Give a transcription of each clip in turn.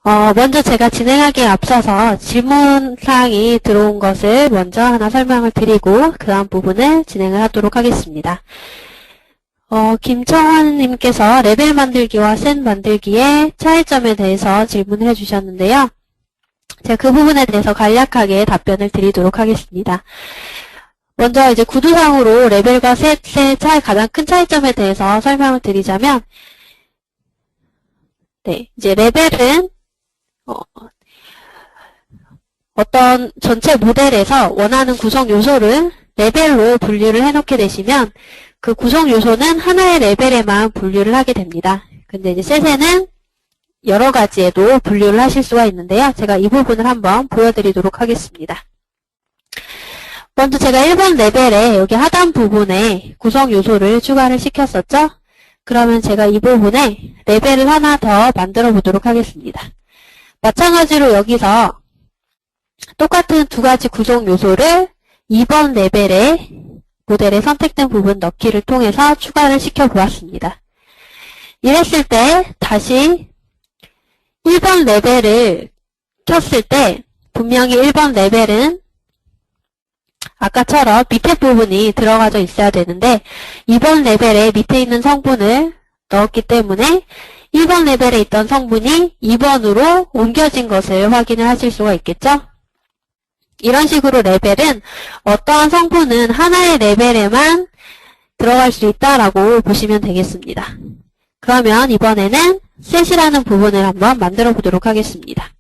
먼저 제가 진행하기에 앞서서 질문사항이 들어온 것을 먼저 하나 설명을 드리고 그 다음 부분을 진행을 하도록 하겠습니다. 김청환님께서 레벨 만들기와 셋 만들기의 차이점에 대해서 질문을 해주셨는데요. 제가 그 부분에 대해서 간략하게 답변을 드리도록 하겠습니다. 먼저 이제 구두상으로 레벨과 셋의 가장 큰 차이점에 대해서 설명을 드리자면, 네, 이제 레벨은 어떤 전체 모델에서 원하는 구성 요소를 레벨로 분류를 해놓게 되시면 그 구성 요소는 하나의 레벨에만 분류를 하게 됩니다. 근데 이제 셋에는 여러 가지에도 분류를 하실 수가 있는데요. 제가 이 부분을 한번 보여드리도록 하겠습니다. 먼저 제가 1번 레벨에 여기 하단 부분에 구성 요소를 추가를 시켰었죠? 그러면 제가 이 부분에 레벨을 하나 더 만들어 보도록 하겠습니다. 마찬가지로 여기서 똑같은 두 가지 구성 요소를 2번 레벨의 모델에 선택된 부분 넣기를 통해서 추가를 시켜보았습니다. 이랬을 때 다시 1번 레벨을 켰을 때 분명히 1번 레벨은 아까처럼 밑에 부분이 들어가져 있어야 되는데 2번 레벨에 밑에 있는 성분을 넣었기 때문에 1번 레벨에 있던 성분이 2번으로 옮겨진 것을 확인을 하실 수가 있겠죠? 이런 식으로 레벨은 어떠한 성분은 하나의 레벨에만 들어갈 수 있다라고 보시면 되겠습니다. 그러면 이번에는 셋이라는 부분을 한번 만들어 보도록 하겠습니다.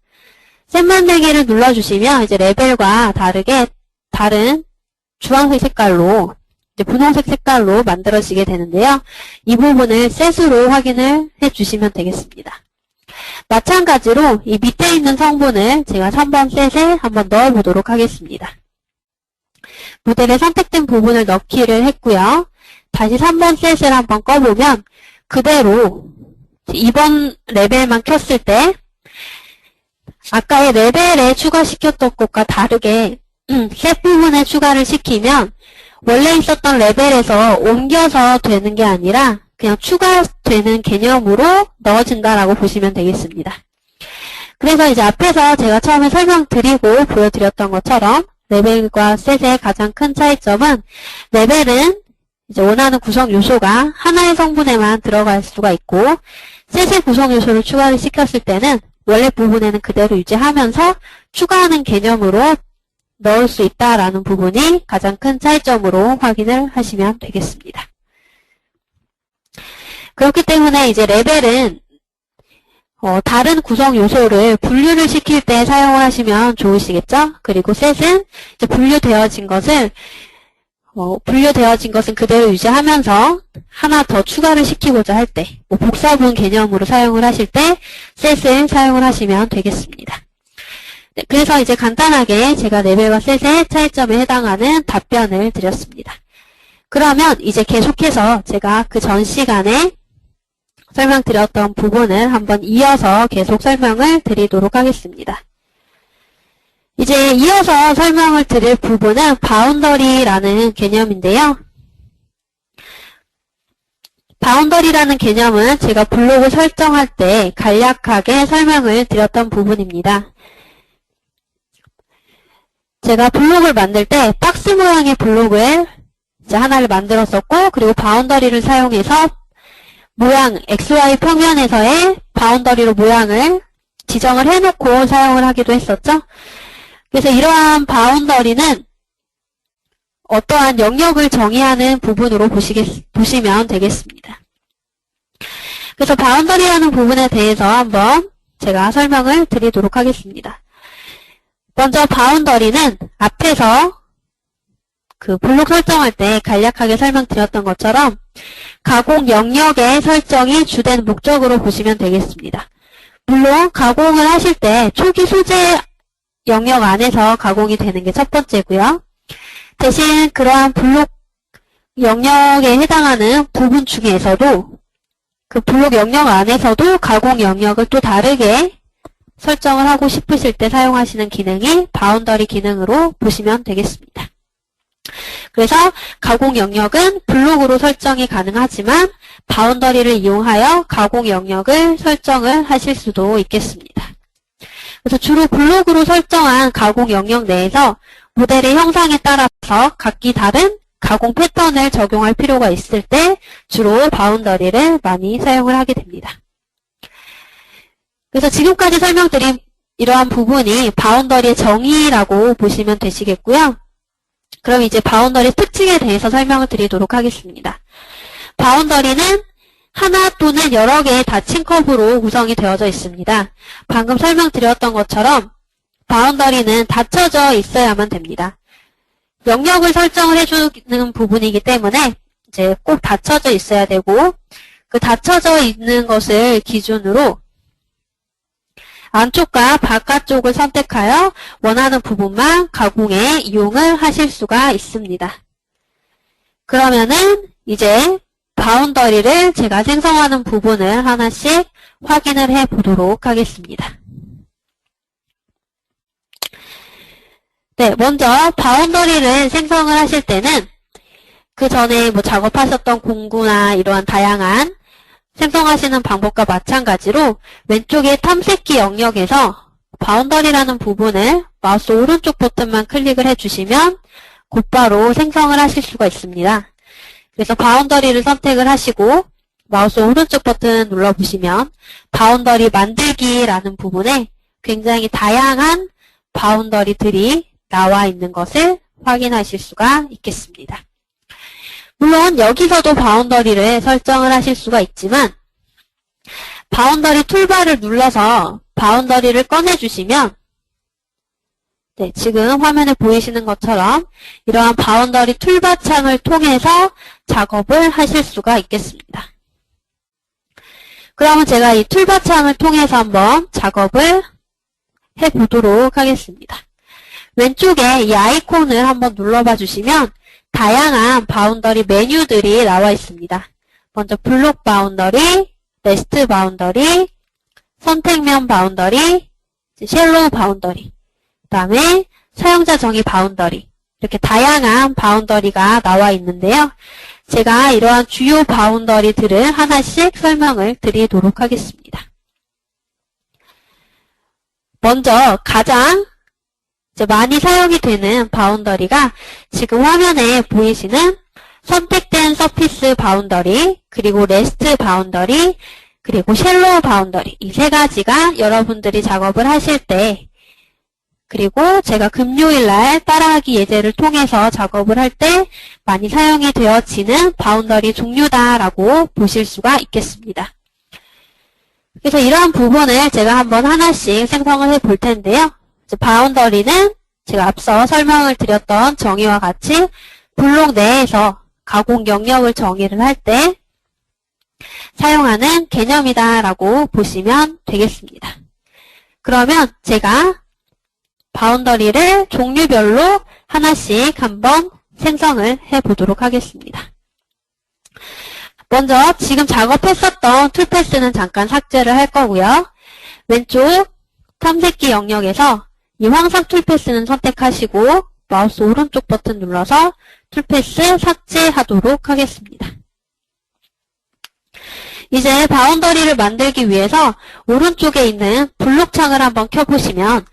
셋 만들기를 눌러주시면 이제 레벨과 다르게 다른 주황색 색깔로 분홍색 색깔로 만들어지게 되는데요. 이 부분을 셋으로 확인을 해주시면 되겠습니다. 마찬가지로 이 밑에 있는 성분을 제가 3번 셋에 한번 넣어보도록 하겠습니다. 모델에 선택된 부분을 넣기를 했고요. 다시 3번 셋을 한번 꺼보면 그대로 2번 레벨만 켰을 때 아까의 레벨에 추가시켰던 것과 다르게 셋 부분에 추가를 시키면 원래 있었던 레벨에서 옮겨서 되는 게 아니라 그냥 추가되는 개념으로 넣어진다라고 보시면 되겠습니다. 그래서 이제 앞에서 제가 처음에 설명드리고 보여드렸던 것처럼 레벨과 셋의 가장 큰 차이점은 레벨은 이제 원하는 구성 요소가 하나의 성분에만 들어갈 수가 있고 셋의 구성 요소를 추가를 시켰을 때는 원래 부분에는 그대로 유지하면서 추가하는 개념으로 넣을 수 있다라는 부분이 가장 큰 차이점으로 확인을 하시면 되겠습니다. 그렇기 때문에 이제 레벨은 다른 구성 요소를 분류를 시킬 때 사용을 하시면 좋으시겠죠? 그리고 셋은 이제 분류되어진 것은 그대로 유지하면서 하나 더 추가를 시키고자 할 때, 복사분 개념으로 사용을 하실 때 셋을 사용을 하시면 되겠습니다. 네, 그래서 이제 간단하게 제가 레벨과 셋의 차이점에 해당하는 답변을 드렸습니다. 그러면 이제 계속해서 제가 그 전 시간에 설명드렸던 부분을 한번 이어서 계속 설명을 드리도록 하겠습니다. 이제 이어서 설명을 드릴 부분은 바운더리라는 개념인데요. 바운더리라는 개념은 제가 블록을 설정할 때 간략하게 설명을 드렸던 부분입니다. 제가 블록을 만들 때 박스 모양의 블록을 이제 하나를 만들었었고 그리고 바운더리를 사용해서 모양 XY 평면에서의 바운더리로 모양을 지정을 해놓고 사용을 하기도 했었죠. 그래서 이러한 바운더리는 어떠한 영역을 정의하는 부분으로 보시면 되겠습니다. 그래서 바운더리라는 부분에 대해서 한번 제가 설명을 드리도록 하겠습니다. 먼저 바운더리는 앞에서 그 블록 설정할 때 간략하게 설명드렸던 것처럼 가공 영역의 설정이 주된 목적으로 보시면 되겠습니다. 물론 가공을 하실 때 초기 소재 영역 안에서 가공이 되는 게 첫 번째고요. 대신 그러한 블록 영역에 해당하는 부분 중에서도 그 블록 영역 안에서도 가공 영역을 또 다르게 설정을 하고 싶으실 때 사용하시는 기능이 바운더리 기능으로 보시면 되겠습니다. 그래서 가공 영역은 블록으로 설정이 가능하지만 바운더리를 이용하여 가공 영역을 설정을 하실 수도 있겠습니다. 그래서 주로 블록으로 설정한 가공 영역 내에서 모델의 형상에 따라서 각기 다른 가공 패턴을 적용할 필요가 있을 때 주로 바운더리를 많이 사용을 하게 됩니다. 그래서 지금까지 설명드린 이러한 부분이 바운더리의 정의라고 보시면 되시겠고요. 그럼 이제 바운더리 특징에 대해서 설명을 드리도록 하겠습니다. 바운더리는 하나 또는 여러 개의 닫힌 커브로 구성이 되어져 있습니다. 방금 설명드렸던 것처럼 바운더리는 닫혀져 있어야만 됩니다. 영역을 설정을 해주는 부분이기 때문에 이제 꼭 닫혀져 있어야 되고, 그 닫혀져 있는 것을 기준으로 안쪽과 바깥쪽을 선택하여 원하는 부분만 가공에 이용을 하실 수가 있습니다. 그러면은 이제 바운더리를 제가 생성하는 부분을 하나씩 확인을 해 보도록 하겠습니다. 네, 먼저 바운더리를 생성을 하실 때는 그 전에 뭐 작업하셨던 공구나 이러한 다양한 생성하시는 방법과 마찬가지로 왼쪽에 탐색기 영역에서 바운더리라는 부분을 마우스 오른쪽 버튼만 클릭을 해주시면 곧바로 생성을 하실 수가 있습니다. 그래서 바운더리를 선택을 하시고 마우스 오른쪽 버튼 눌러보시면 바운더리 만들기라는 부분에 굉장히 다양한 바운더리들이 나와 있는 것을 확인하실 수가 있겠습니다. 물론 여기서도 바운더리를 설정을 하실 수가 있지만 바운더리 툴바를 눌러서 바운더리를 꺼내주시면 네, 지금 화면에 보이시는 것처럼 이러한 바운더리 툴바 창을 통해서 작업을 하실 수가 있겠습니다. 그러면 제가 이 툴바 창을 통해서 한번 작업을 해보도록 하겠습니다. 왼쪽에 이 아이콘을 한번 눌러봐 주시면 다양한 바운더리 메뉴들이 나와 있습니다. 먼저 블록 바운더리, 레스트 바운더리, 선택면 바운더리, 쉘로우 바운더리, 그 다음에 사용자 정의 바운더리, 이렇게 다양한 바운더리가 나와 있는데요. 제가 이러한 주요 바운더리들을 하나씩 설명을 드리도록 하겠습니다. 먼저 가장 많이 사용이 되는 바운더리가 지금 화면에 보이시는 선택된 서피스 바운더리, 그리고 레스트 바운더리, 그리고 쉘로우 바운더리, 이 세 가지가 여러분들이 작업을 하실 때, 그리고 제가 금요일날 따라하기 예제를 통해서 작업을 할 때 많이 사용이 되어지는 바운더리 종류다라고 보실 수가 있겠습니다. 그래서 이러한 부분을 제가 한번 하나씩 생성을 해 볼 텐데요. 바운더리는 제가 앞서 설명을 드렸던 정의와 같이 블록 내에서 가공 영역을 정의를 할 때 사용하는 개념이다라고 보시면 되겠습니다. 그러면 제가 바운더리를 종류별로 하나씩 한번 생성을 해 보도록 하겠습니다. 먼저 지금 작업했었던 툴패스는 잠깐 삭제를 할 거고요. 왼쪽 탐색기 영역에서 이 황색 툴패스는 선택하시고 마우스 오른쪽 버튼 눌러서 툴패스 삭제하도록 하겠습니다. 이제 바운더리를 만들기 위해서 오른쪽에 있는 블록 창을 한번 켜보시면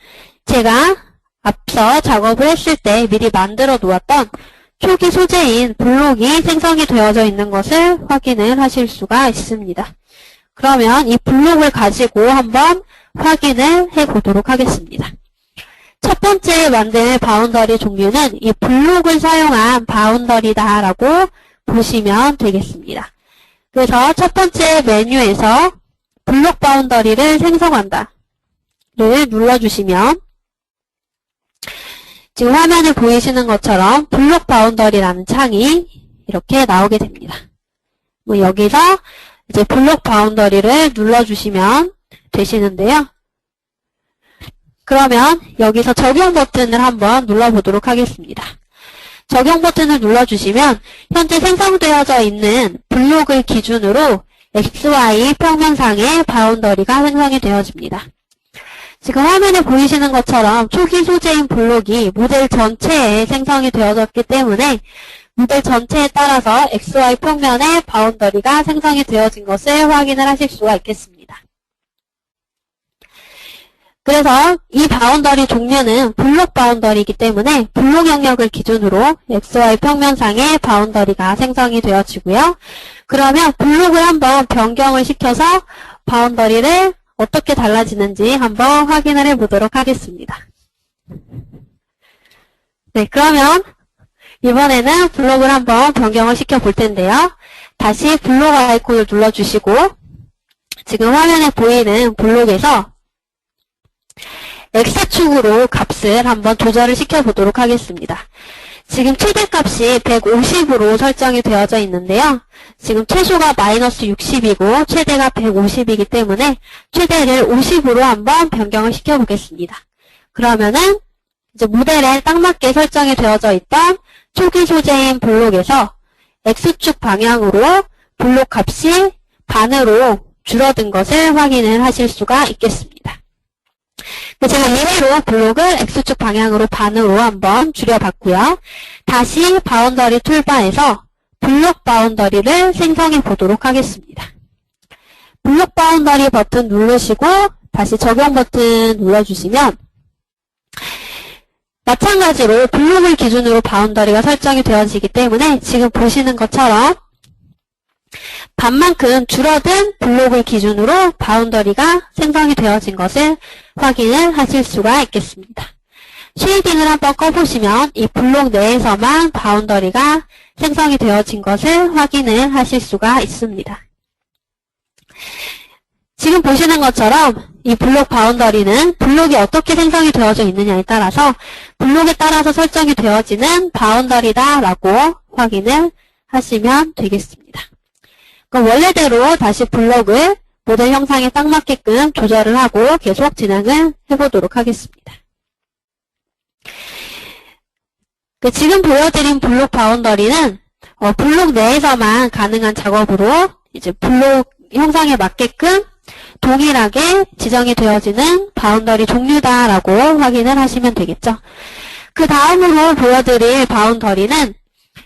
제가 앞서 작업을 했을 때 미리 만들어 놓았던 초기 소재인 블록이 생성이 되어져 있는 것을 확인을 하실 수가 있습니다. 그러면 이 블록을 가지고 한번 확인을 해 보도록 하겠습니다. 첫 번째 만들 바운더리 종류는 이 블록을 사용한 바운더리다라고 보시면 되겠습니다. 그래서 첫 번째 메뉴에서 블록 바운더리를 생성한다를 눌러주시면 지금 화면에 보이시는 것처럼 블록 바운더리라는 창이 이렇게 나오게 됩니다. 여기서 이제 블록 바운더리를 눌러주시면 되시는데요. 그러면 여기서 적용 버튼을 한번 눌러보도록 하겠습니다. 적용 버튼을 눌러주시면 현재 생성되어져 있는 블록을 기준으로 XY 평면상의 바운더리가 생성이 되어집니다. 지금 화면에 보이시는 것처럼 초기 소재인 블록이 모델 전체에 생성이 되어졌기 때문에 모델 전체에 따라서 XY 평면의 바운더리가 생성이 되어진 것을 확인을 하실 수가 있겠습니다. 그래서 이 바운더리 종류는 블록 바운더리이기 때문에 블록 영역을 기준으로 XY 평면상의 바운더리가 생성이 되어지고요. 그러면 블록을 한번 변경을 시켜서 바운더리를 어떻게 달라지는지 한번 확인을 해보도록 하겠습니다. 네, 그러면 이번에는 블록을 한번 변경을 시켜 볼 텐데요. 다시 블록 아이콘을 눌러주시고 지금 화면에 보이는 블록에서 X축으로 값을 한번 조절을 시켜보도록 하겠습니다. 지금 최대값이 150으로 설정이 되어져 있는데요. 지금 최소가 마이너스 60이고 최대가 150이기 때문에 최대를 50으로 한번 변경을 시켜보겠습니다. 그러면은 이제 모델에 딱 맞게 설정이 되어져 있던 초기 소재인 블록에서 X축 방향으로 블록 값이 반으로 줄어든 것을 확인을 하실 수가 있겠습니다. 제가 임의로 블록을 X축 방향으로 반으로 한번 줄여봤고요. 다시 바운더리 툴바에서 블록 바운더리를 생성해 보도록 하겠습니다. 블록 바운더리 버튼 누르시고 다시 적용 버튼 눌러주시면 마찬가지로 블록을 기준으로 바운더리가 설정이 되어지기 때문에 지금 보시는 것처럼 반만큼 줄어든 블록을 기준으로 바운더리가 생성이 되어진 것을 확인을 하실 수가 있겠습니다. 쉐이딩을 한번 꺼보시면 이 블록 내에서만 바운더리가 생성이 되어진 것을 확인을 하실 수가 있습니다. 지금 보시는 것처럼 이 블록 바운더리는 블록이 어떻게 생성이 되어져 있느냐에 따라서 블록에 따라서 설정이 되어지는 바운더리다라고 확인을 하시면 되겠습니다. 그럼 원래대로 다시 블록을 모델 형상에 딱 맞게끔 조절을 하고 계속 진행을 해보도록 하겠습니다. 지금 보여드린 블록 바운더리는 블록 내에서만 가능한 작업으로 이제 블록 형상에 맞게끔 동일하게 지정이 되어지는 바운더리 종류다라고 확인을 하시면 되겠죠. 그 다음으로 보여드릴 바운더리는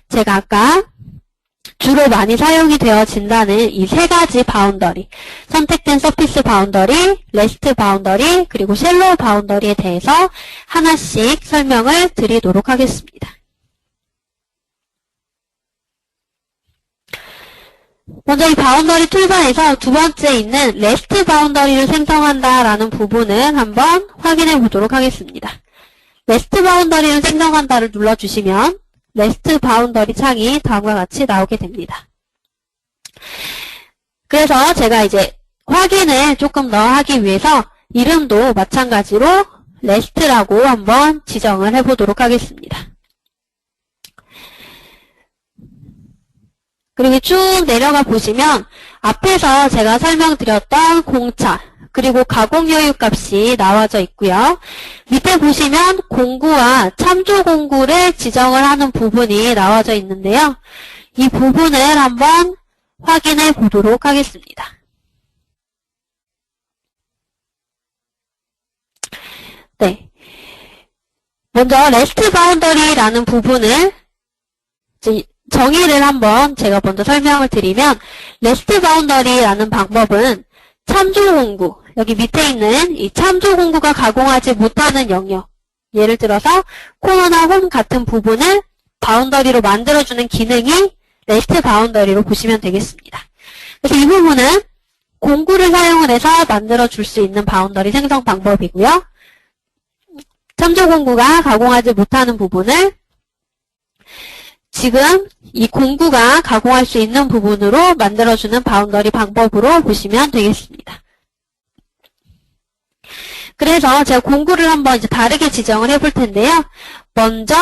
제가 아까 주로 많이 사용이 되어진다는 이 세 가지 바운더리, 선택된 서피스 바운더리, 레스트 바운더리, 그리고 쉘로우 바운더리에 대해서 하나씩 설명을 드리도록 하겠습니다. 먼저 이 바운더리 툴바에서 두 번째 있는 레스트 바운더리를 생성한다라는 부분을 한번 확인해 보도록 하겠습니다. 레스트 바운더리를 생성한다를 눌러주시면 레스트 바운더리 창이 다음과 같이 나오게 됩니다. 그래서 제가 이제 확인을 조금 더 하기 위해서 이름도 마찬가지로 레스트라고 한번 지정을 해보도록 하겠습니다. 그리고 쭉 내려가 보시면 앞에서 제가 설명드렸던 공차 그리고 가공 여유 값이 나와져 있고요. 밑에 보시면 공구와 참조 공구를 지정을 하는 부분이 나와져 있는데요. 이 부분을 한번 확인해 보도록 하겠습니다. 네. 먼저 레스트 바운더리라는 부분을 정의를 한번 제가 먼저 설명을 드리면 레스트 바운더리라는 방법은 참조 공구, 여기 밑에 있는 이 참조 공구가 가공하지 못하는 영역, 예를 들어서 코너나 홈 같은 부분을 바운더리로 만들어주는 기능이 레스트 바운더리로 보시면 되겠습니다. 그래서 이 부분은 공구를 사용을 해서 만들어줄 수 있는 바운더리 생성 방법이고요. 참조 공구가 가공하지 못하는 부분을 지금 이 공구가 가공할 수 있는 부분으로 만들어주는 바운더리 방법으로 보시면 되겠습니다. 그래서 제가 공구를 한번 이제 다르게 지정을 해볼 텐데요. 먼저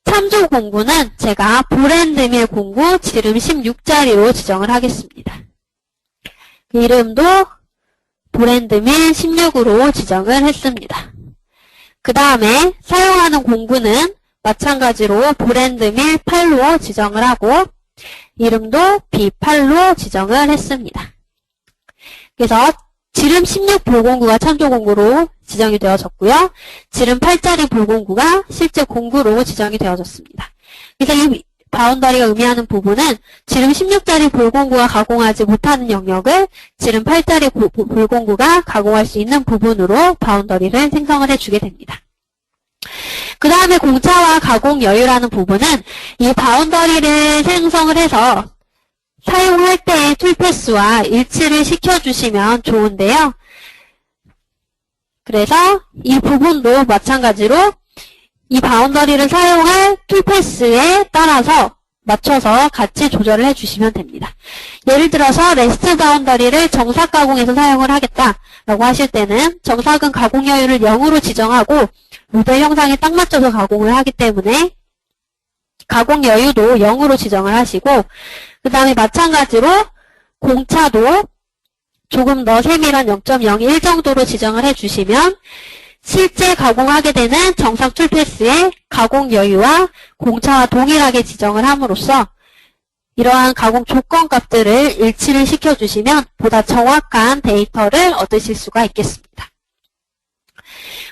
참조 공구는 제가 보랜드밀 공구 지름 16짜리로 지정을 하겠습니다. 이름도 보랜드밀 16으로 지정을 했습니다. 그 다음에 사용하는 공구는 마찬가지로 보랜드밀 8로 지정을 하고 이름도 B8로 지정을 했습니다. 그래서 지름 16 볼공구가 참조 공구로 지정이 되어졌고요. 지름 8짜리 볼공구가 실제 공구로 지정이 되어졌습니다. 그래서 이 바운더리가 의미하는 부분은 지름 16짜리 볼공구가 가공하지 못하는 영역을 지름 8짜리 볼공구가 가공할 수 있는 부분으로 바운더리를 생성을 해주게 됩니다. 그 다음에 공차와 가공 여유라는 부분은 이 바운더리를 생성을 해서 사용할 때의 툴패스와 일치를 시켜주시면 좋은데요. 그래서 이 부분도 마찬가지로 이 바운더리를 사용할 툴패스에 따라서 맞춰서 같이 조절을 해주시면 됩니다. 예를 들어서 레스트 바운더리를 정삭 가공해서 사용을 하겠다라고 하실 때는 정삭은 가공 여유를 0으로 지정하고 모델 형상에 딱 맞춰서 가공을 하기 때문에 가공 여유도 0으로 지정을 하시고 그 다음에 마찬가지로 공차도 조금 더 세밀한 0.01 정도로 지정을 해주시면 실제 가공하게 되는 정삭 툴패스의 가공 여유와 공차와 동일하게 지정을 함으로써 이러한 가공 조건 값들을 일치를 시켜주시면 보다 정확한 데이터를 얻으실 수가 있겠습니다.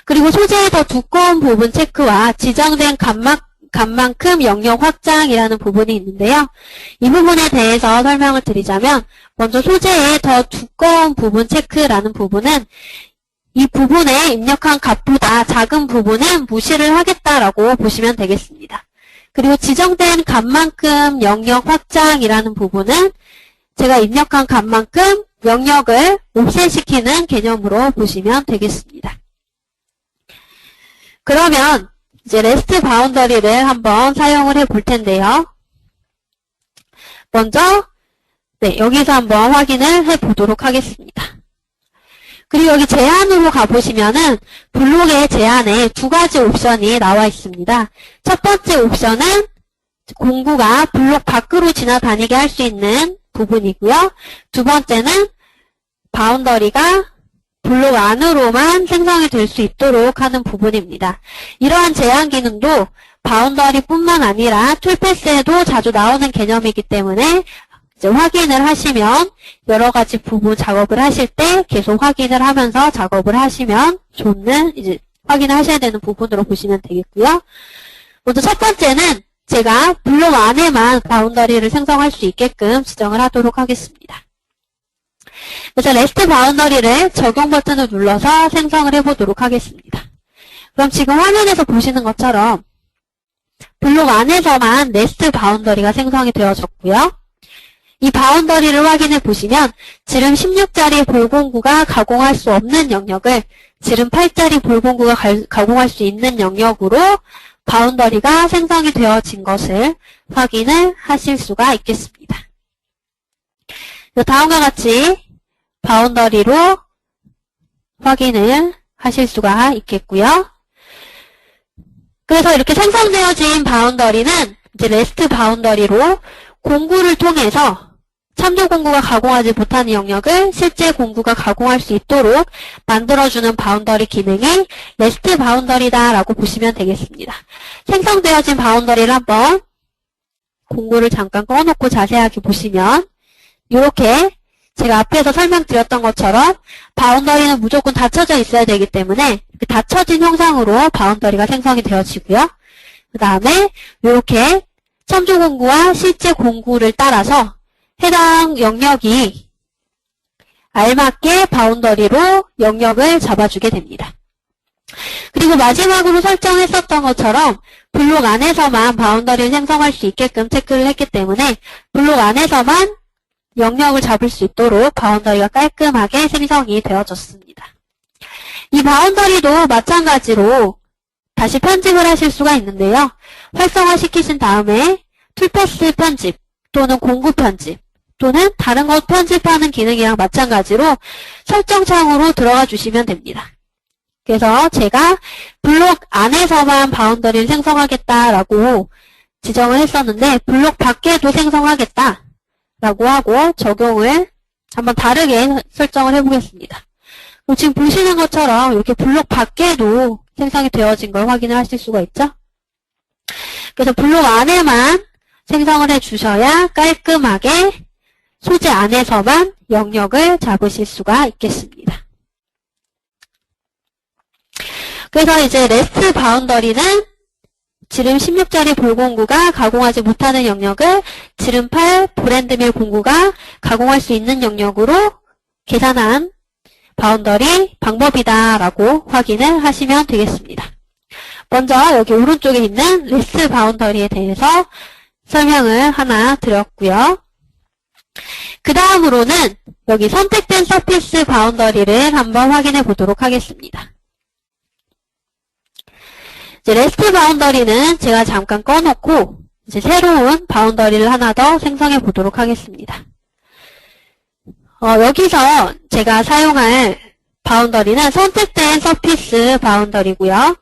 그리고 소재의 더 두꺼운 부분 체크와 지정된 값만큼 영역 확장이라는 부분이 있는데요. 이 부분에 대해서 설명을 드리자면 먼저 소재의 더 두꺼운 부분 체크라는 부분은 이 부분에 입력한 값보다 작은 부분은 무시를 하겠다라고 보시면 되겠습니다. 그리고 지정된 값만큼 영역 확장이라는 부분은 제가 입력한 값만큼 영역을 옵셋시키는 개념으로 보시면 되겠습니다. 그러면 이제 레스트 바운더리를 한번 사용을 해볼 텐데요. 먼저 여기서 한번 확인을 해보도록 하겠습니다. 그리고 여기 제한으로 가보시면은 블록의 제한에 두 가지 옵션이 나와 있습니다. 첫 번째 옵션은 공구가 블록 밖으로 지나다니게 할 수 있는 부분이고요. 두 번째는 바운더리가 블록 안으로만 생성이 될 수 있도록 하는 부분입니다. 이러한 제한 기능도 바운더리뿐만 아니라 툴패스에도 자주 나오는 개념이기 때문에 이제 확인을 하시면 여러 가지 부분 작업을 하실 때 계속 확인을 하면서 작업을 하시면 좋은 이제 확인을 하셔야 되는 부분으로 보시면 되겠고요. 먼저 첫 번째는 제가 블록 안에만 바운더리를 생성할 수 있게끔 지정을 하도록 하겠습니다. 그래서 레스트 바운더리를 적용 버튼을 눌러서 생성을 해보도록 하겠습니다. 그럼 지금 화면에서 보시는 것처럼 블록 안에서만 레스트 바운더리가 생성이 되어졌고요. 이 바운더리를 확인해 보시면 지름 16짜리 볼공구가 가공할 수 없는 영역을 지름 8짜리 볼공구가 가공할 수 있는 영역으로 바운더리가 생성이 되어진 것을 확인을 하실 수가 있겠습니다. 다음과 같이 바운더리로 확인을 하실 수가 있겠고요. 그래서 이렇게 생성되어진 바운더리는 이제 레스트 바운더리로 공구를 통해서 참조 공구가 가공하지 못하는 영역을 실제 공구가 가공할 수 있도록 만들어주는 바운더리 기능이 레스트 바운더리다라고 보시면 되겠습니다. 생성되어진 바운더리를 한번 공구를 잠깐 꺼놓고 자세하게 보시면 이렇게 제가 앞에서 설명드렸던 것처럼 바운더리는 무조건 닫혀져 있어야 되기 때문에 닫혀진 형상으로 바운더리가 생성이 되어지고요. 그 다음에 이렇게 참조 공구와 실제 공구를 따라서 해당 영역이 알맞게 바운더리로 영역을 잡아주게 됩니다. 그리고 마지막으로 설정했었던 것처럼 블록 안에서만 바운더리를 생성할 수 있게끔 체크를 했기 때문에 블록 안에서만 영역을 잡을 수 있도록 바운더리가 깔끔하게 생성이 되어졌습니다. 이 바운더리도 마찬가지로 다시 편집을 하실 수가 있는데요. 활성화시키신 다음에 툴패스 편집 또는 공구 편집 또는 다른 것 편집하는 기능이랑 마찬가지로 설정창으로 들어가 주시면 됩니다. 그래서 제가 블록 안에서만 바운더리를 생성하겠다라고 지정을 했었는데 블록 밖에도 생성하겠다라고 하고 적용을 한번 다르게 설정을 해보겠습니다. 지금 보시는 것처럼 이렇게 블록 밖에도 생성이 되어진 걸 확인을 하실 수가 있죠. 그래서 블록 안에만 생성을 해주셔야 깔끔하게 소재 안에서만 영역을 잡으실 수가 있겠습니다. 그래서 이제 레스트 바운더리는 지름 16짜리 볼공구가 가공하지 못하는 영역을 지름 8 브랜드밀 공구가 가공할 수 있는 영역으로 계산한 바운더리 방법이다라고 확인을 하시면 되겠습니다. 먼저 여기 오른쪽에 있는 레스트 바운더리에 대해서 설명을 하나 드렸고요. 그 다음으로는 여기 선택된 서피스 바운더리를 한번 확인해 보도록 하겠습니다. 이제 레스트 바운더리는 제가 잠깐 꺼놓고 이제 새로운 바운더리를 하나 더 생성해 보도록 하겠습니다. 여기서 제가 사용할 바운더리는 선택된 서피스 바운더리고요.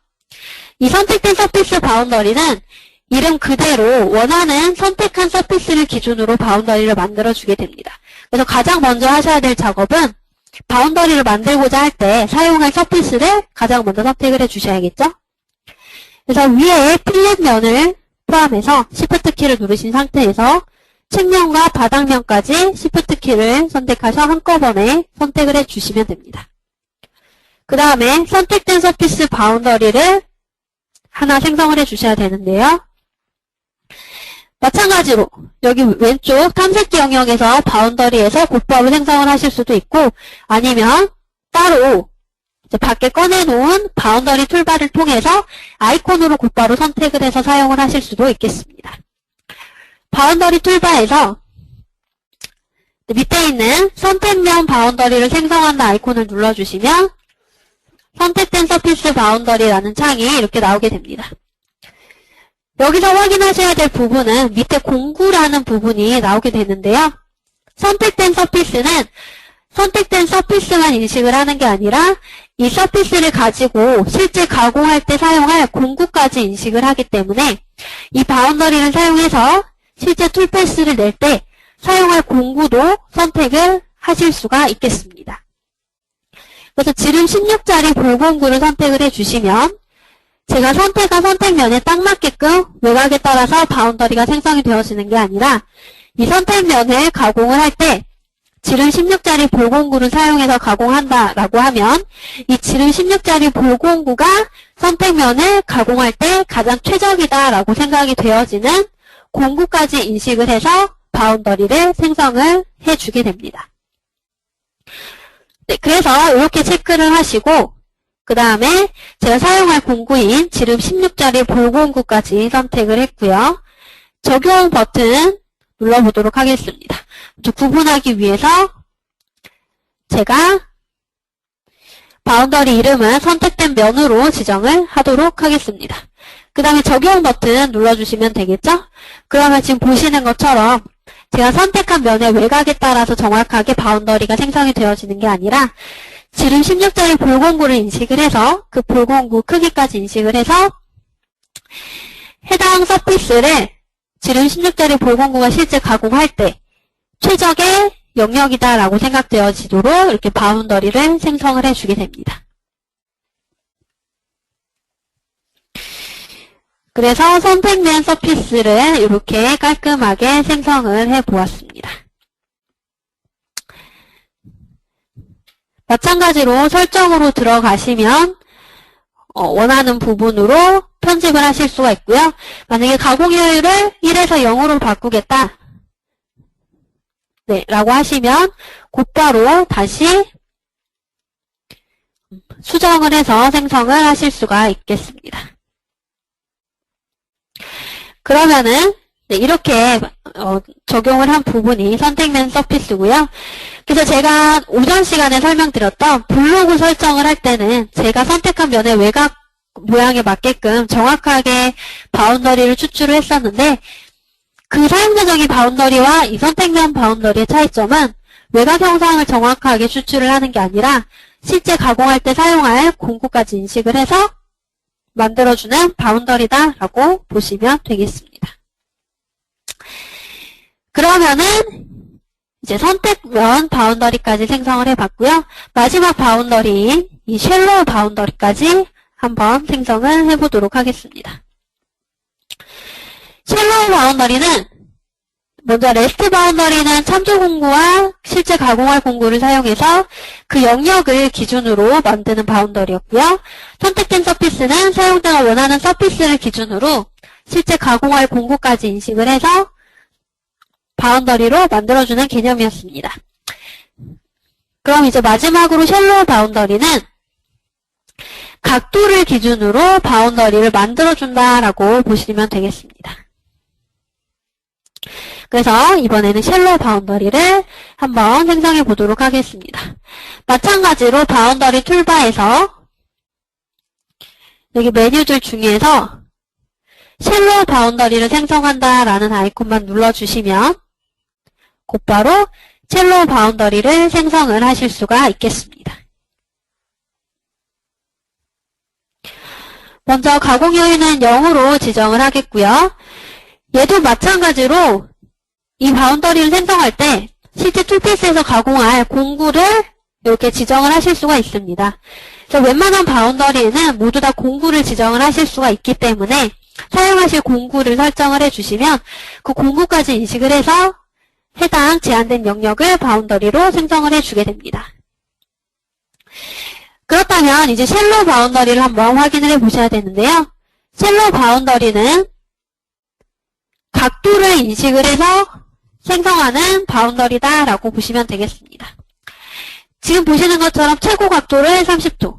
이 선택된 서피스 바운더리는 이름 그대로 원하는 선택한 서피스를 기준으로 바운더리를 만들어주게 됩니다. 그래서 가장 먼저 하셔야 될 작업은 바운더리를 만들고자 할 때 사용할 서피스를 가장 먼저 선택을 해주셔야겠죠? 그래서 위에 필렛면을 포함해서 Shift 키를 누르신 상태에서 측면과 바닥면까지 Shift 키를 선택하셔 한꺼번에 선택을 해주시면 됩니다. 그 다음에 선택된 서피스 바운더리를 하나 생성을 해주셔야 되는데요. 마찬가지로 여기 왼쪽 탐색기 영역에서 바운더리에서 곧바로 생성을 하실 수도 있고 아니면 따로 이제 밖에 꺼내놓은 바운더리 툴바를 통해서 아이콘으로 곧바로 선택을 해서 사용을 하실 수도 있겠습니다. 바운더리 툴바에서 밑에 있는 선택면 바운더리를 생성한다 아이콘을 눌러주시면 선택된 서피스 바운더리라는 창이 이렇게 나오게 됩니다. 여기서 확인하셔야 될 부분은 밑에 공구라는 부분이 나오게 되는데요. 선택된 서피스는 선택된 서피스만 인식을 하는 게 아니라 이 서피스를 가지고 실제 가공할 때 사용할 공구까지 인식을 하기 때문에 이 바운더리를 사용해서 실제 툴패스를 낼 때 사용할 공구도 선택을 하실 수가 있겠습니다. 그래서 지름 16짜리 볼공구를 선택을 해주시면 제가 선택한 선택면에 딱 맞게끔 외곽에 따라서 바운더리가 생성이 되어지는 게 아니라 이 선택면을 가공을 할 때 지름 16짜리 볼공구를 사용해서 가공한다라고 하면 이 지름 16짜리 볼공구가 선택면을 가공할 때 가장 최적이다라고 생각이 되어지는 공구까지 인식을 해서 바운더리를 생성을 해주게 됩니다. 네, 그래서 이렇게 체크를 하시고 그 다음에 제가 사용할 공구인 지름 16짜리 볼공구까지 선택을 했고요. 적용 버튼 눌러보도록 하겠습니다. 구분하기 위해서 제가 바운더리 이름은 선택된 면으로 지정을 하도록 하겠습니다. 그 다음에 적용 버튼 눌러주시면 되겠죠? 그러면 지금 보시는 것처럼 제가 선택한 면의 외곽에 따라서 정확하게 바운더리가 생성이 되어지는 게 아니라 지름 16짜리 볼공구를 인식을 해서 그 볼공구 크기까지 인식을 해서 해당 서피스를 지름 16짜리 볼공구가 실제 가공할 때 최적의 영역이다라고 생각되어지도록 이렇게 바운더리를 생성을 해주게 됩니다. 그래서 선택면 서피스를 이렇게 깔끔하게 생성을 해보았습니다. 마찬가지로 설정으로 들어가시면 원하는 부분으로 편집을 하실 수가 있고요. 만약에 가공 효율을 1에서 0으로 바꾸겠다 라고 하시면 곧바로 다시 수정을 해서 생성을 하실 수가 있겠습니다. 그러면은 이렇게 적용을 한 부분이 선택면 서피스고요. 그래서 제가 오전 시간에 설명드렸던 블로그 설정을 할 때는 제가 선택한 면의 외곽 모양에 맞게끔 정확하게 바운더리를 추출을 했었는데 그 사용자적인 바운더리와 이 선택면 바운더리의 차이점은 외곽 형상을 정확하게 추출을 하는 게 아니라 실제 가공할 때 사용할 공구까지 인식을 해서 만들어주는 바운더리다라고 보시면 되겠습니다. 그러면은 이제 선택면 바운더리까지 생성을 해봤고요. 마지막 바운더리인 이 쉘로우 바운더리까지 한번 생성을 해보도록 하겠습니다. 쉘로우 바운더리는 먼저 레스트 바운더리는 참조 공구와 실제 가공할 공구를 사용해서 그 영역을 기준으로 만드는 바운더리였고요. 선택된 서피스는 사용자가 원하는 서피스를 기준으로 실제 가공할 공구까지 인식을 해서 바운더리로 만들어주는 개념이었습니다. 그럼 이제 마지막으로 쉘로우 바운더리는 각도를 기준으로 바운더리를 만들어준다라고 보시면 되겠습니다. 그래서 이번에는 쉘로우 바운더리를 한번 생성해 보도록 하겠습니다. 마찬가지로 바운더리 툴바에서 여기 메뉴들 중에서 쉘로우 바운더리를 생성한다라는 아이콘만 눌러주시면 곧바로 쉘로우 바운더리를 생성을 하실 수가 있겠습니다. 먼저 가공 여유는 0으로 지정을 하겠고요. 얘도 마찬가지로 이 바운더리를 생성할 때 실제 툴패스에서 가공할 공구를 이렇게 지정을 하실 수가 있습니다. 그래서 웬만한 바운더리에는 모두 다 공구를 지정을 하실 수가 있기 때문에 사용하실 공구를 설정을 해주시면 그 공구까지 인식을 해서 해당 제한된 영역을 바운더리로 생성을 해주게 됩니다. 그렇다면 이제 쉘로우 바운더리를 한번 확인을 해보셔야 되는데요. 쉘로우 바운더리는 각도를 인식을 해서 생성하는 바운더리다라고 보시면 되겠습니다. 지금 보시는 것처럼 최고 각도를 30도,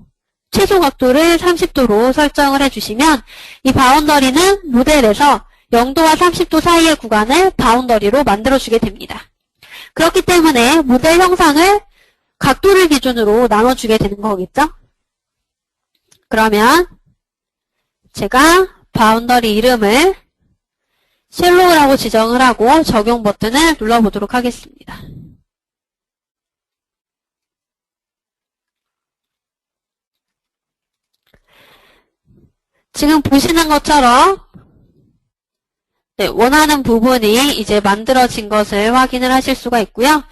최소 각도를 30도로 설정을 해주시면 이 바운더리는 모델에서 0도와 30도 사이의 구간을 바운더리로 만들어주게 됩니다. 그렇기 때문에 모델 형상을 각도를 기준으로 나눠주게 되는 거겠죠? 그러면 제가 바운더리 이름을 쉘로우라고 지정을 하고 적용 버튼을 눌러보도록 하겠습니다. 지금 보시는 것처럼 원하는 부분이 이제 만들어진 것을 확인을 하실 수가 있고요.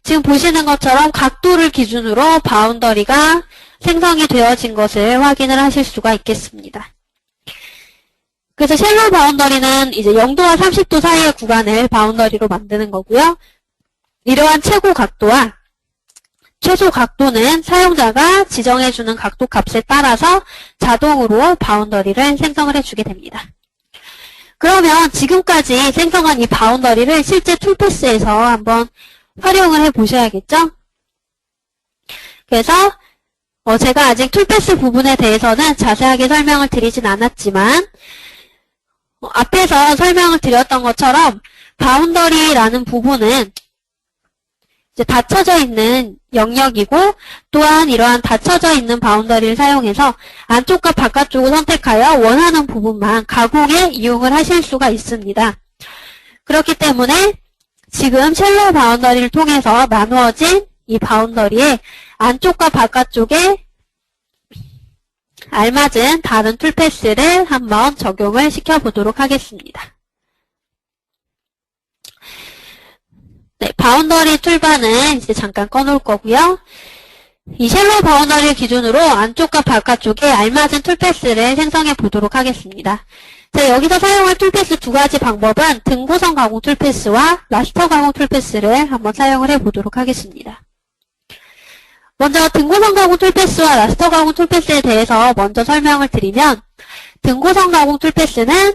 지금 보시는 것처럼 각도를 기준으로 바운더리가 생성이 되어진 것을 확인을 하실 수가 있겠습니다. 그래서 쉘로우 바운더리는 이제 0도와 30도 사이의 구간을 바운더리로 만드는 거고요. 이러한 최고 각도와 최소 각도는 사용자가 지정해주는 각도 값에 따라서 자동으로 바운더리를 생성을 해주게 됩니다. 그러면 지금까지 생성한 이 바운더리를 실제 툴패스에서 한번 활용을 해보셔야겠죠? 그래서 제가 아직 툴패스 부분에 대해서는 자세하게 설명을 드리진 않았지만 앞에서 설명을 드렸던 것처럼 바운더리라는 부분은 이제 닫혀져 있는 영역이고 또한 이러한 닫혀져 있는 바운더리를 사용해서 안쪽과 바깥쪽을 선택하여 원하는 부분만 가공에 이용을 하실 수가 있습니다. 그렇기 때문에 지금 쉘로우 바운더리를 통해서 나누어진 이 바운더리의 안쪽과 바깥쪽에 알맞은 다른 툴패스를 한번 적용을 시켜보도록 하겠습니다. 네, 바운더리 툴바는 이제 잠깐 꺼놓을 거고요. 이 쉘로우 바운더리를 기준으로 안쪽과 바깥쪽에 알맞은 툴패스를 생성해 보도록 하겠습니다. 자, 여기서 사용할 툴패스 두 가지 방법은 등고선 가공 툴패스와 라스터 가공 툴패스를 한번 사용을 해 보도록 하겠습니다. 먼저 등고선 가공 툴패스와 라스터 가공 툴패스에 대해서 먼저 설명을 드리면 등고선 가공 툴패스는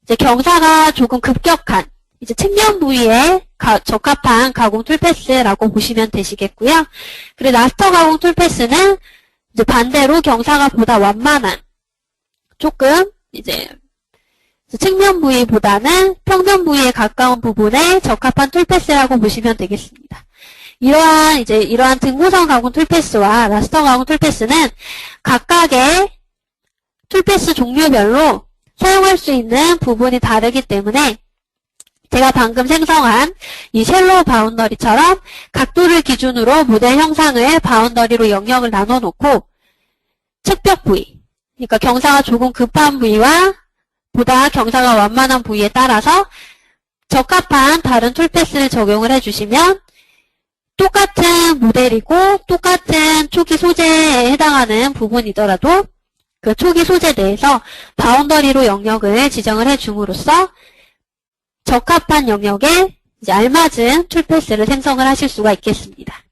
이제 경사가 조금 급격한 이제 측면 부위에 적합한 가공 툴패스라고 보시면 되시겠고요. 그리고 라스터 가공 툴패스는 이제 반대로 경사가 보다 완만한 조금 이제 측면 부위보다는 평면 부위에 가까운 부분에 적합한 툴패스라고 보시면 되겠습니다. 이러한 등고선 가공 툴패스와 라스터 가공 툴패스는 각각의 툴패스 종류별로 사용할 수 있는 부분이 다르기 때문에 제가 방금 생성한 이 쉘로우 바운더리처럼 각도를 기준으로 모델 형상을 바운더리로 영역을 나눠놓고 측벽 부위, 그러니까 경사가 조금 급한 부위와 보다 경사가 완만한 부위에 따라서 적합한 다른 툴패스를 적용을 해주시면 똑같은 모델이고 똑같은 초기 소재에 해당하는 부분이더라도 그 초기 소재 내에서 바운더리로 영역을 지정을 해줌으로써 적합한 영역에 이제 알맞은 툴패스를 생성을 하실 수가 있겠습니다.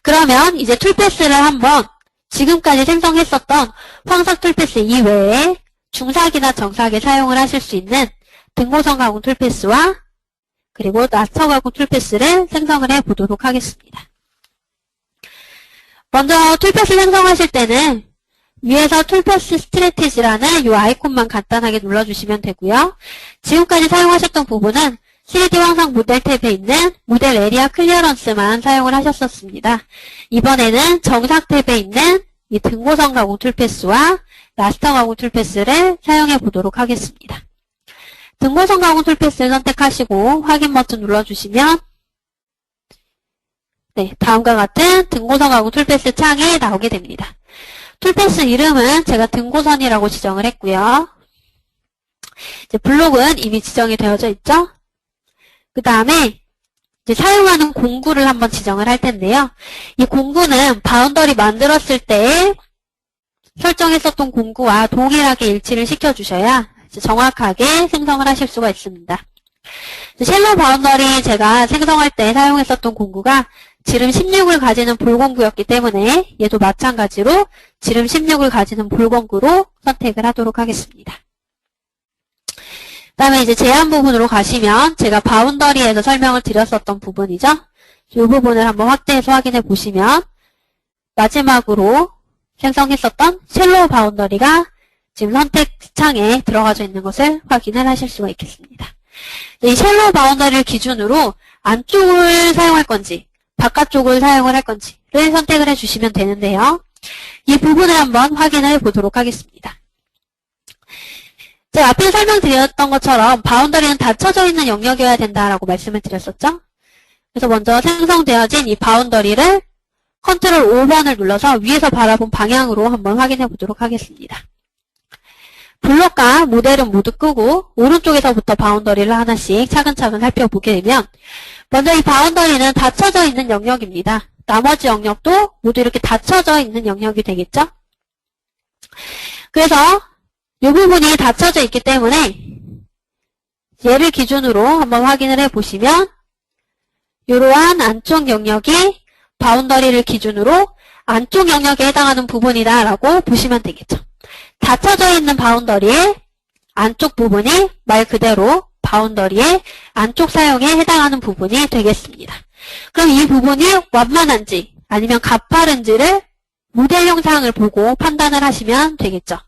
그러면 이제 툴패스를 한번 지금까지 생성했었던 황석 툴패스 이외에 중삭이나 정삭에 사용을 하실 수 있는 등고선 가공 툴패스와 그리고 라스터 가공 툴패스를 생성을 해 보도록 하겠습니다. 먼저 툴패스 생성하실 때는 위에서 툴패스 스트래티지라는 이 아이콘만 간단하게 눌러주시면 되고요. 지금까지 사용하셨던 부분은 3D 황상 모델 탭에 있는 모델 에리아 클리어런스만 사용을 하셨었습니다. 이번에는 정삭 탭에 있는 이 등고선 가공 툴패스와 라스터 가공 툴패스를 사용해 보도록 하겠습니다. 등고선 가공 툴패스를 선택하시고 확인 버튼 눌러주시면 네, 다음과 같은 등고선 가공 툴패스 창이 나오게 됩니다. 툴패스 이름은 제가 등고선이라고 지정을 했고요. 이제 블록은 이미 지정이 되어져 있죠. 그 다음에 이제 사용하는 공구를 한번 지정을 할 텐데요. 이 공구는 바운더리 만들었을 때 설정했었던 공구와 동일하게 일치를 시켜주셔야 이제 정확하게 생성을 하실 수가 있습니다. 쉘로 바운더리 제가 생성할 때 사용했었던 공구가 지름 16을 가지는 볼공구였기 때문에 얘도 마찬가지로 지름 16을 가지는 볼공구로 선택을 하도록 하겠습니다. 그 다음에 이제 제한 부분으로 가시면 제가 바운더리에서 설명을 드렸었던 부분이죠. 이 부분을 한번 확대해서 확인해 보시면 마지막으로 생성했었던 쉘로 바운더리가 지금 선택창에 들어가져 있는 것을 확인을 하실 수가 있겠습니다. 이 쉘로 바운더리를 기준으로 안쪽을 사용할 건지 바깥쪽을 사용을 할 건지를 선택을 해주시면 되는데요. 이 부분을 한번 확인을 해보도록 하겠습니다. 제가 앞에 설명드렸던 것처럼 바운더리는 닫혀져 있는 영역이어야 된다라고 말씀을 드렸었죠. 그래서 먼저 생성되어진 이 바운더리를 컨트롤 5번을 눌러서 위에서 바라본 방향으로 한번 확인해 보도록 하겠습니다. 블록과 모델은 모두 끄고 오른쪽에서부터 바운더리를 하나씩 차근차근 살펴보게 되면 먼저 이 바운더리는 닫혀져 있는 영역입니다. 나머지 영역도 모두 이렇게 닫혀져 있는 영역이 되겠죠? 그래서 이 부분이 닫혀져 있기 때문에 얘를 기준으로 한번 확인을 해보시면 이러한 안쪽 영역이 바운더리를 기준으로 안쪽 영역에 해당하는 부분이다라고 보시면 되겠죠. 닫혀져 있는 바운더리의 안쪽 부분이 말 그대로 바운더리의 안쪽 사용에 해당하는 부분이 되겠습니다. 그럼 이 부분이 완만한지 아니면 가파른지를 모델 영상을 보고 판단을 하시면 되겠죠.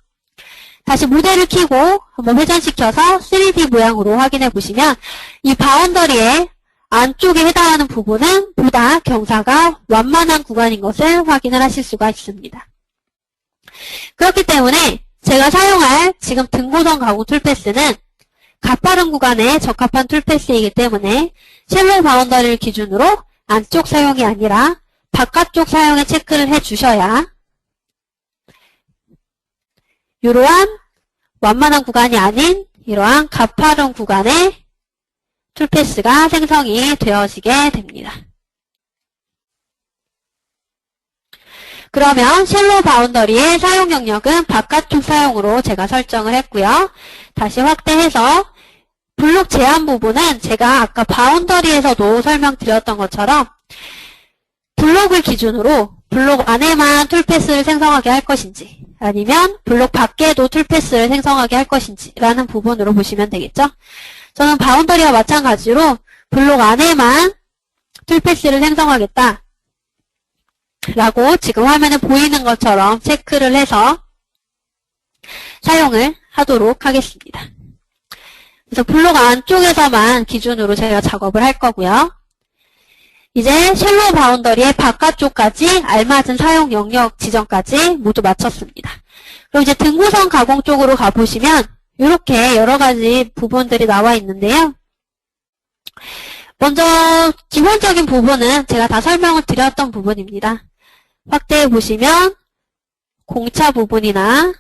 다시 모델을 켜고 한번 회전시켜서 3D 모양으로 확인해 보시면 이 바운더리의 안쪽에 해당하는 부분은 보다 경사가 완만한 구간인 것을 확인을 하실 수가 있습니다. 그렇기 때문에 제가 사용할 지금 등고선 가공 툴패스는 가파른 구간에 적합한 툴패스이기 때문에 쉘로 바운더리를 기준으로 안쪽 사용이 아니라 바깥쪽 사용에 체크를 해주셔야 이러한 완만한 구간이 아닌 이러한 가파른 구간에 툴패스가 생성이 되어지게 됩니다. 그러면 쉘로 바운더리의 사용 영역은 바깥쪽 사용으로 제가 설정을 했고요. 다시 확대해서 블록 제한 부분은 제가 아까 바운더리에서도 설명드렸던 것처럼 블록을 기준으로 블록 안에만 툴패스를 생성하게 할 것인지 아니면 블록 밖에도 툴패스를 생성하게 할 것인지 라는 부분으로 보시면 되겠죠. 저는 바운더리와 마찬가지로 블록 안에만 툴패스를 생성하겠다 라고 지금 화면에 보이는 것처럼 체크를 해서 사용을 하도록 하겠습니다. 그래서 블록 안쪽에서만 기준으로 제가 작업을 할 거고요. 이제 쉘로 바운더리의 바깥쪽까지 알맞은 사용 영역 지정까지 모두 마쳤습니다. 그럼 이제 등고선 가공 쪽으로 가보시면 이렇게 여러 가지 부분들이 나와 있는데요. 먼저 기본적인 부분은 제가 다 설명을 드렸던 부분입니다. 확대해 보시면 공차 부분이나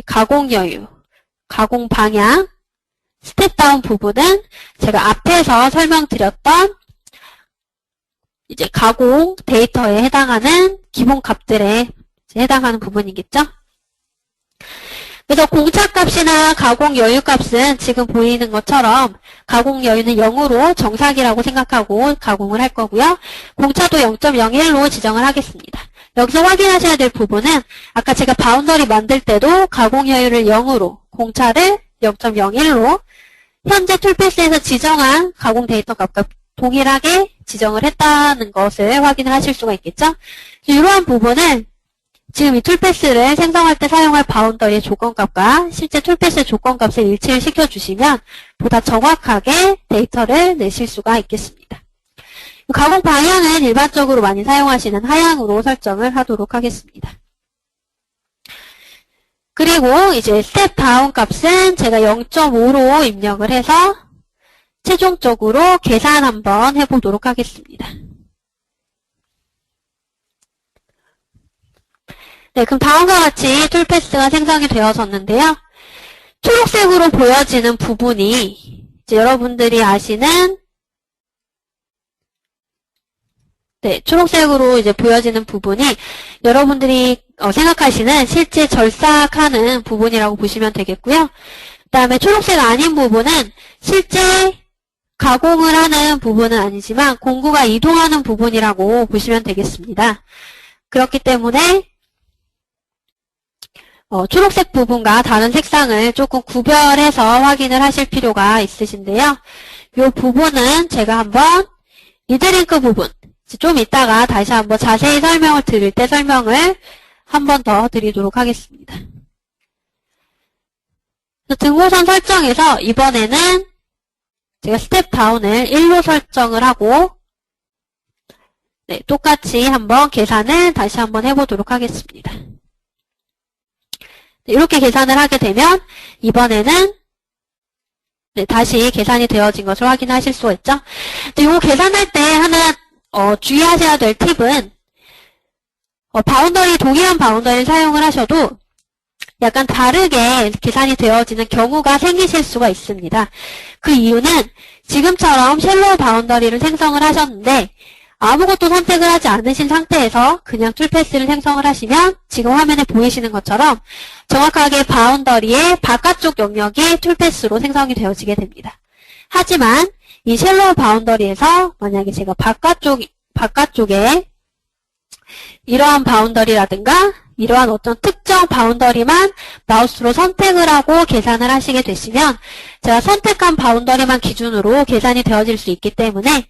가공 여유, 가공 방향, 스텝다운 부분은 제가 앞에서 설명드렸던 이제 가공 데이터에 해당하는 기본 값들에 해당하는 부분이겠죠. 그래서 공차 값이나 가공 여유 값은 지금 보이는 것처럼 가공 여유는 0으로 정삭이라고 생각하고 가공을 할 거고요. 공차도 0.01로 지정을 하겠습니다. 여기서 확인하셔야 될 부분은 아까 제가 바운더리 만들 때도 가공 여유를 0으로 공차를 0.01로 현재 툴패스에서 지정한 가공 데이터 값과 동일하게 지정을 했다는 것을 확인을 하실 수가 있겠죠. 이러한 부분은 지금 이 툴패스를 생성할 때 사용할 바운더리의 조건값과 실제 툴패스 조건값을 일치를 시켜주시면 보다 정확하게 데이터를 내실 수가 있겠습니다. 가공 방향은 일반적으로 많이 사용하시는 하향으로 설정을 하도록 하겠습니다. 그리고 이제 스텝 다운 값은 제가 0.5로 입력을 해서 최종적으로 계산 한번 해보도록 하겠습니다. 네, 그럼 다음과 같이 툴패스가 생성이 되어졌는데요. 초록색으로 보여지는 부분이 이제 여러분들이 아시는 초록색으로 이제 보여지는 부분이 여러분들이 생각하시는 실제 절삭하는 부분이라고 보시면 되겠고요. 그 다음에 초록색 아닌 부분은 실제 가공을 하는 부분은 아니지만 공구가 이동하는 부분이라고 보시면 되겠습니다. 그렇기 때문에 초록색 부분과 다른 색상을 조금 구별해서 확인을 하실 필요가 있으신데요. 이 부분은 제가 한번 리드링크 부분 좀 이따가 다시 한번 자세히 설명을 드릴 때 설명을 한 번 더 드리도록 하겠습니다. 등호선 설정에서 이번에는 제가 스텝 다운을 1로 설정을 하고 똑같이 한번 계산을 다시 한번 해보도록 하겠습니다. 이렇게 계산을 하게 되면 이번에는 다시 계산이 되어진 것을 확인하실 수가 있죠. 이거 계산할 때 하나 주의하셔야 될 팁은 동일한 바운더리를 사용을 하셔도 약간 다르게 계산이 되어지는 경우가 생기실 수가 있습니다. 그 이유는 지금처럼 쉘로우 바운더리를 생성을 하셨는데 아무것도 선택을 하지 않으신 상태에서 그냥 툴패스를 생성을 하시면 지금 화면에 보이시는 것처럼 정확하게 바운더리의 바깥쪽 영역이 툴패스로 생성이 되어지게 됩니다. 하지만 이 쉘로우 바운더리에서 만약에 제가 바깥쪽에 이러한 바운더리라든가 이러한 어떤 특정 바운더리만 마우스로 선택을 하고 계산을 하시게 되시면 제가 선택한 바운더리만 기준으로 계산이 되어질 수 있기 때문에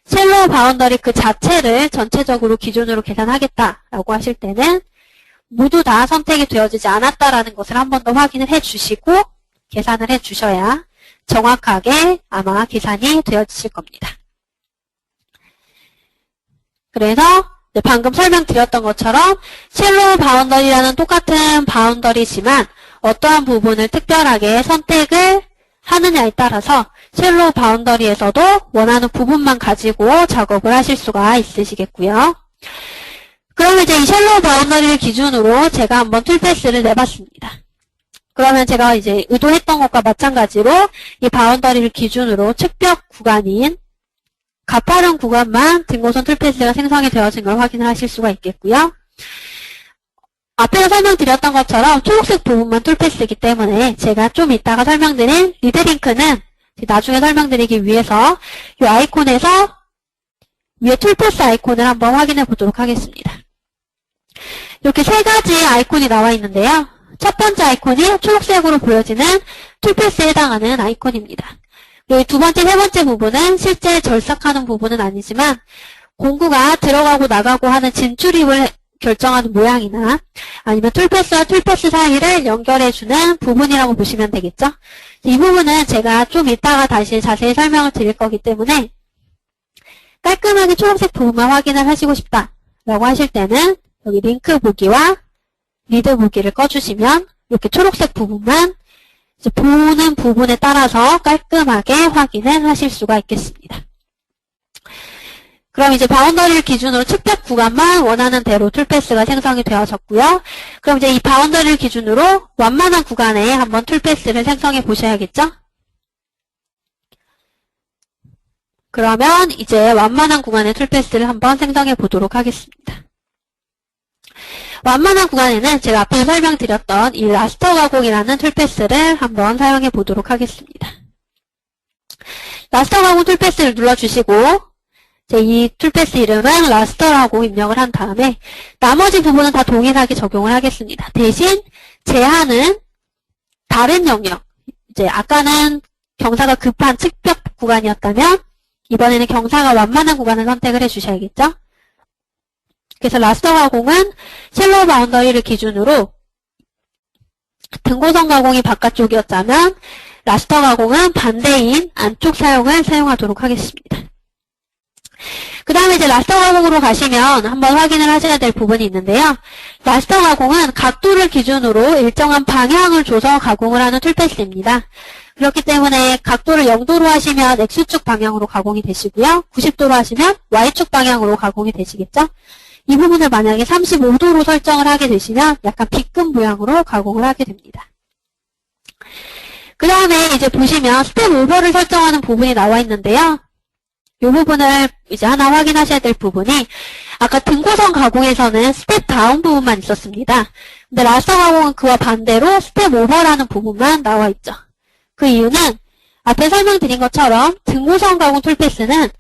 쉘로우 바운더리 그 자체를 전체적으로 기준으로 계산하겠다라고 하실 때는 모두 다 선택이 되어지지 않았다라는 것을 한 번 더 확인을 해주시고 계산을 해주셔야 정확하게 아마 계산이 되어지실 겁니다. 그래서 방금 설명드렸던 것처럼 쉘로우 바운더리라는 똑같은 바운더리지만 어떠한 부분을 특별하게 선택을 하느냐에 따라서 쉘로우 바운더리에서도 원하는 부분만 가지고 작업을 하실 수가 있으시겠고요. 그러면 이제 이 쉘로우 바운더리를 기준으로 제가 한번 툴패스를 내봤습니다. 그러면 제가 이제 의도했던 것과 마찬가지로 이 바운더리를 기준으로 측벽 구간인 가파른 구간만 등고선 툴패스가 생성이 되어진 걸 확인을 하실 수가 있겠고요. 앞에서 설명드렸던 것처럼 초록색 부분만 툴패스이기 때문에 제가 좀 이따가 설명드린 리드링크는 나중에 설명드리기 위해서 이 아이콘에서 위에 툴패스 아이콘을 한번 확인해 보도록 하겠습니다. 이렇게 세 가지 아이콘이 나와 있는데요. 첫 번째 아이콘이 초록색으로 보여지는 툴패스에 해당하는 아이콘입니다. 그리고 두 번째, 세 번째 부분은 실제 절삭하는 부분은 아니지만 공구가 들어가고 나가고 하는 진출입을 결정하는 모양이나 아니면 툴패스와 툴패스 사이를 연결해주는 부분이라고 보시면 되겠죠. 이 부분은 제가 좀 이따가 다시 자세히 설명을 드릴 거기 때문에 깔끔하게 초록색 부분만 확인을 하시고 싶다라고 하실 때는 여기 링크 보기와 리드 보기를 꺼주시면 이렇게 초록색 부분만 이제 보는 부분에 따라서 깔끔하게 확인을 하실 수가 있겠습니다. 그럼 이제 바운더리를 기준으로 측벽 구간만 원하는 대로 툴패스가 생성이 되어졌고요. 그럼 이제 이 바운더리를 기준으로 완만한 구간에 한번 툴패스를 생성해 보셔야겠죠? 그러면 이제 완만한 구간의 툴패스를 한번 생성해 보도록 하겠습니다. 완만한 구간에는 제가 앞에 설명드렸던 이 라스터 가공이라는 툴패스를 한번 사용해 보도록 하겠습니다. 라스터 가공 툴패스를 눌러주시고 이 툴패스 이름은 라스터라고 입력을 한 다음에 나머지 부분은 다 동일하게 적용을 하겠습니다. 대신 제한은 다른 영역, 이제 아까는 경사가 급한 측벽 구간이었다면 이번에는 경사가 완만한 구간을 선택을 해주셔야겠죠? 그래서 라스터 가공은 쉘로우 바운더리를 기준으로 등고선 가공이 바깥쪽이었다면 라스터 가공은 반대인 안쪽 사용하도록 하겠습니다. 그 다음에 이제 라스터 가공으로 가시면 한번 확인을 하셔야 될 부분이 있는데요. 라스터 가공은 각도를 기준으로 일정한 방향을 줘서 가공을 하는 툴패스입니다. 그렇기 때문에 각도를 0도로 하시면 X축 방향으로 가공이 되시고요. 90도로 하시면 Y축 방향으로 가공이 되시겠죠? 이 부분을 만약에 35도로 설정을 하게 되시면 약간 B급 모양으로 가공을 하게 됩니다. 그 다음에 이제 보시면 스텝 오버를 설정하는 부분이 나와 있는데요. 이 부분을 이제 하나 확인하셔야 될 부분이 아까 등고선 가공에서는 스텝 다운 부분만 있었습니다. 근데 라스터 가공은 그와 반대로 스텝 오버라는 부분만 나와 있죠. 그 이유는 앞에 설명드린 것처럼 등고선 가공 툴패스는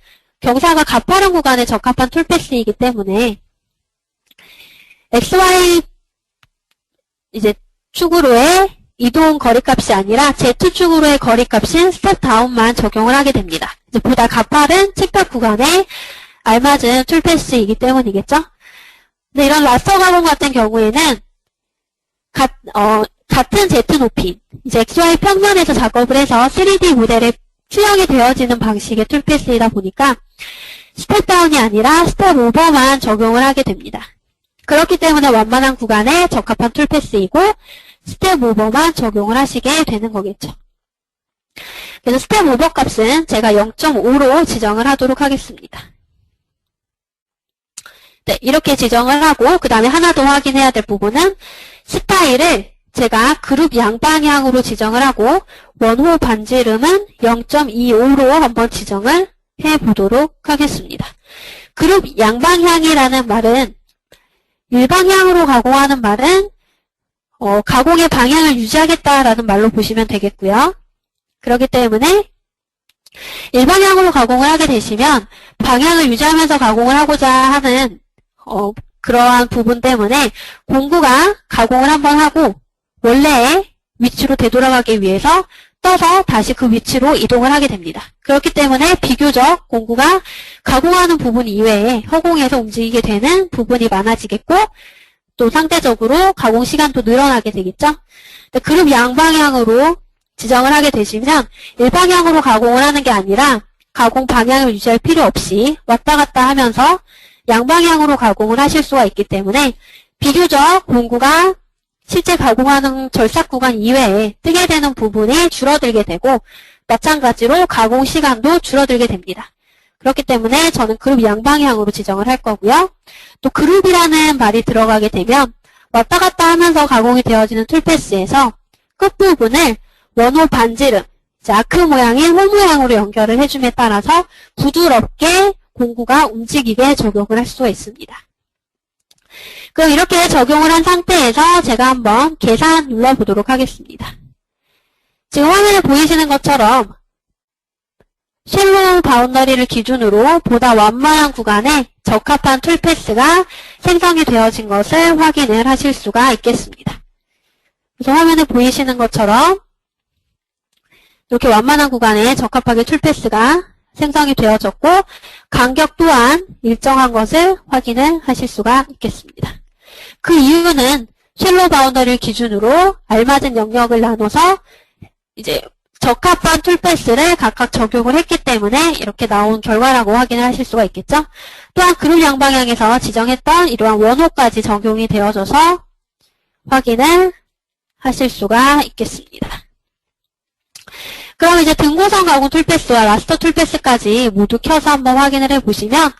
경사가 가파른 구간에 적합한 툴패스이기 때문에 XY 이제 축으로의 이동 거리값이 아니라 Z축으로의 거리값인 스텝 다운만 적용을 하게 됩니다. 이제 보다 가파른 측벽 구간에 알맞은 툴패스이기 때문이겠죠? 근데 이런 라스터 가공 같은 경우에는 같은 Z 높이, 이제 XY 평면에서 작업을 해서 3D 모델에 수정이 되어지는 방식의 툴패스이다 보니까 스텝 다운이 아니라 스텝 오버만 적용을 하게 됩니다. 그렇기 때문에 완만한 구간에 적합한 툴패스이고 스텝 오버만 적용을 하시게 되는 거겠죠. 그래서 스텝 오버 값은 제가 0.5로 지정을 하도록 하겠습니다. 네, 이렇게 지정을 하고 그 다음에 하나 더 확인해야 될 부분은 스타일을 제가 그룹 양방향으로 지정을 하고 원호 반지름은 0.25로 한번 지정을 해보도록 하겠습니다. 그룹 양방향이라는 말은 일방향으로 가공하는 말은 가공의 방향을 유지하겠다라는 말로 보시면 되겠고요. 그렇기 때문에 일방향으로 가공을 하게 되시면 방향을 유지하면서 가공을 하고자 하는 그러한 부분 때문에 공구가 가공을 한번 하고 원래의 위치로 되돌아가기 위해서 떠서 다시 그 위치로 이동을 하게 됩니다. 그렇기 때문에 비교적 공구가 가공하는 부분 이외에 허공에서 움직이게 되는 부분이 많아지겠고 또 상대적으로 가공 시간도 늘어나게 되겠죠. 그룹 양방향으로 지정을 하게 되시면 일방향으로 가공을 하는 게 아니라 가공 방향을 유지할 필요 없이 왔다 갔다 하면서 양방향으로 가공을 하실 수가 있기 때문에 비교적 공구가 실제 가공하는 절삭 구간 이외에 뜨게 되는 부분이 줄어들게 되고 마찬가지로 가공 시간도 줄어들게 됩니다. 그렇기 때문에 저는 그룹 양방향으로 지정을 할 거고요. 또 그룹이라는 말이 들어가게 되면 왔다 갔다 하면서 가공이 되어지는 툴패스에서 끝부분을 원호 반지름, 아크 모양인 호 모양으로 연결을 해줌에 따라서 부드럽게 공구가 움직이게 적용을 할 수가 있습니다. 그럼 이렇게 적용을 한 상태에서 제가 한번 계산 눌러보도록 하겠습니다. 지금 화면에 보이시는 것처럼 쉘로우 바운더리를 기준으로 보다 완만한 구간에 적합한 툴패스가 생성이 되어진 것을 확인을 하실 수가 있겠습니다. 그래서 화면에 보이시는 것처럼 이렇게 완만한 구간에 적합하게 툴패스가 생성이 되어졌고 간격 또한 일정한 것을 확인을 하실 수가 있겠습니다. 그 이유는 쉘로우 바운더리를 기준으로 알맞은 영역을 나눠서 이제 적합한 툴패스를 각각 적용을 했기 때문에 이렇게 나온 결과라고 확인을 하실 수가 있겠죠. 또한 그룹 양방향에서 지정했던 이러한 원호까지 적용이 되어져서 확인을 하실 수가 있겠습니다. 그럼 이제 등고선 가공 툴패스와 라스터 툴패스까지 모두 켜서 한번 확인을 해보시면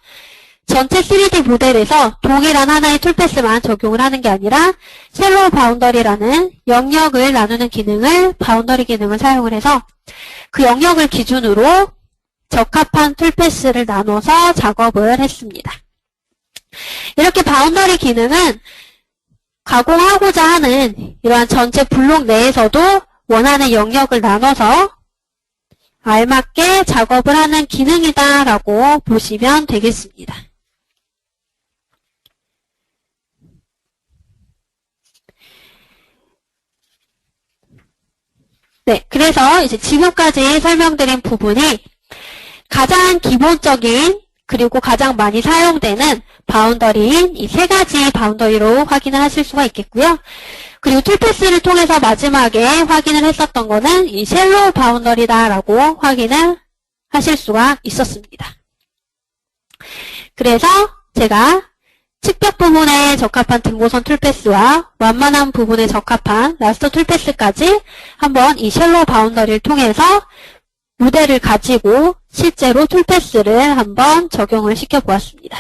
전체 3D 모델에서 동일한 하나의 툴패스만 적용을 하는 게 아니라 쉘로우 바운더리라는 영역을 나누는 기능을 바운더리 기능을 사용을 해서 그 영역을 기준으로 적합한 툴패스를 나눠서 작업을 했습니다. 이렇게 바운더리 기능은 가공하고자 하는 이러한 전체 블록 내에서도 원하는 영역을 나눠서 알맞게 작업을 하는 기능이다라고 보시면 되겠습니다. 그래서 이제 지금까지 설명드린 부분이 가장 기본적인 그리고 가장 많이 사용되는 바운더리인 이 세 가지 바운더리로 확인을 하실 수가 있겠고요. 그리고 툴패스를 통해서 마지막에 확인을 했었던 거는 이 쉘로우 바운더리다라고 확인을 하실 수가 있었습니다. 그래서 제가 측벽 부분에 적합한 등고선 툴패스와 완만한 부분에 적합한 라스터 툴패스까지 한번 이 쉘로우 바운더리를 통해서 모델을 가지고 실제로 툴패스를 한번 적용을 시켜보았습니다.